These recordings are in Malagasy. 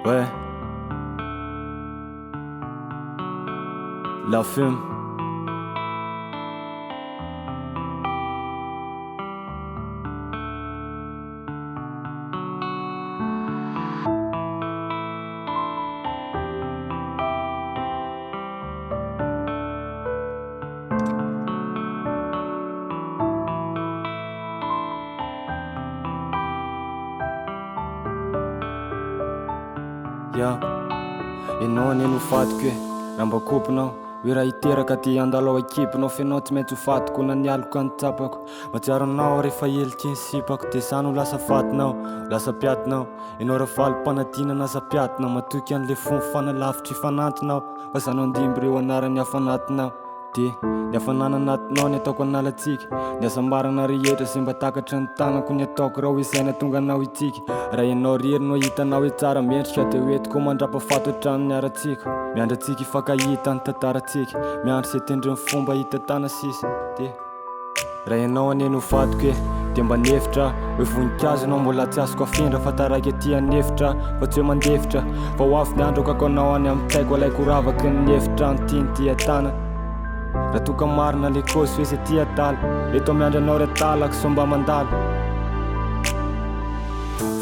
Ouais. La fume. Yeah. Ianao neny ho fatiko e, raha mba kopinao hoe raha hiteraka ty andalao ekipinao fenao tsy maintsy ho fatiko na nialoko antsapako. Mahatsiaro anao rehefa helika iny sipako de sany ho lasa fatinao, lasa piatinao. Ianao raha falim-panadina na zapiatinao matoky an'le fomba fanalavitry fanantinao fa sanao andimby reo anarany hafa anatinao. De ny hafanana anatinao ny ataoko analatsika, ny asambarana rehetra sy mba takatra ny tanako ny ataoko raha ho isaina tonga anao itsika. Raha ianao rerino hitanao hoe tsara mendrika de hoentiko mandrapafato hatrano ny aratsika. Miandratsika hifankahita ny tantaratsika, miandry se tendry ny fomba hitatana sisa. De raha ianao aneny ho fatiko e, de mba nefitra hoe voninkazo anao mbola tsy azoko afindra fa taraiky aty anefitra fa tsy hoe mandefitra fa ho afy ny andro kako anao any amin'ny taiko alaiko ravaky ny nefitra ny tiany ty atana. Raha toka marina le kosy hoe se ty atala eto miandry anao re talako so mba mandala.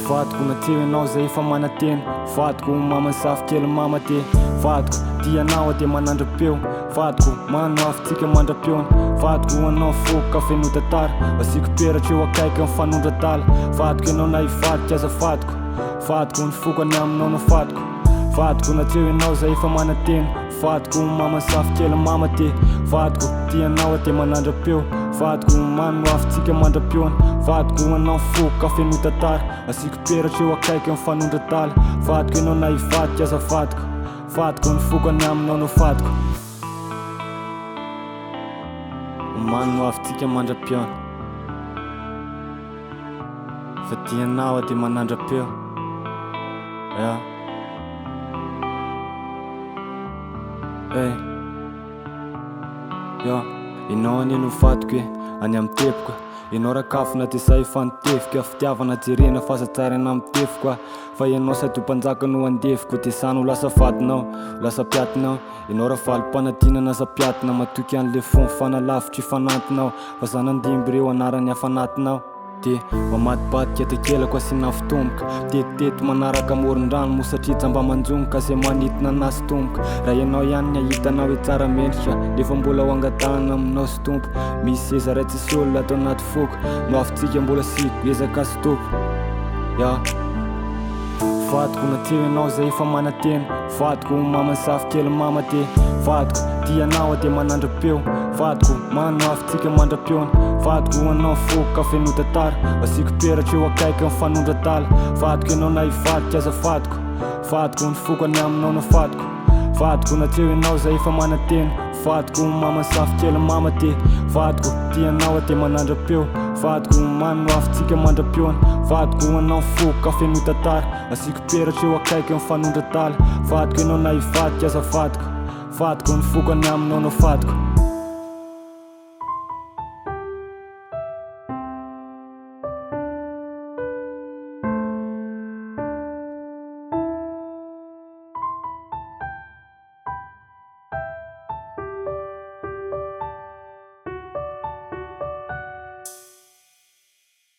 Fatiko na tsy enao zay efa manatena, fatiko mamany safy kely mama te, fatiko ty anao de manandra-peo, fatiko mano afitsika mandra-peona, fatiko anao foka fenotatara asiko peratra eo akaiky mifanondra tala. Fatiko enao na hivadika aza fatiko, fatiko ny fokany aminao na fatiko, fatiko na tsy enao zay efa manatena, fatiko mamany safy kely mama te, fatiko ty anao de manandra-peo, fatiko mano afitsika mandra-peona, fatiko anao foka fenotatara asiko peratra eo akaiky mifanondra tala. Fatiko enao na hivadika aza fatiko, fatiko ny fokany aminao no fatiko. Mano afitsika mandra-peona fa ty anao de manandra-peo. Yeah. Hey. Yeah. Ianao aneny ho fatiko e, any amin'ny tepoko. Ianao raha kafona de say efa nitefika, fitiavana jerena fahasatsara ana mitefiko. Fa ianao sady ho mpanjaka no andefiko de sany ho lasa fatinao, lasa piatinao. Ianao raha falim-panadina na zapiatina matoky an'le fomba fanalavitry fanantinao fa sany andimby reo anarany hafa anatinao. De mamadibatika tekelako asina fitomboka, tetiteto manaraka amoron-drano mo satria jamba manjongoka se manitina nasy tomboka. Raha ianao ihany ny ahitanao hoe tsara mendrika nefa mbola ho angatahana aminao sy tompo, misy seza ray tsisy olona atao anaty foko no afitsika mbola siko ezaka sy tompo. Yeah. Fatiko na tsy enao zay efa manatena, fatiko mamany safy kely mama te, fatiko ty anao de manandra-peo, fatiko mano afitsika mandra-peona, fatiko anao foka fenotatara asiko peratra eo akaiky mifanondra tala. Fatiko enao na hivadika aza fatiko, fatiko ny fokany aminao na fatiko, fatiko na tsy enao zay efa manatena, fatiko mamany safy kely mama te, fatiko ty anao de manandra-peo, fatiko mano afitsika mandra-peona, fatiko anao foka fenotatara asiko peratra eo akaiky mifanondra tala. Fatiko enao na hivadika aza fatiko, fatiko ny fokany aminao na fatiko.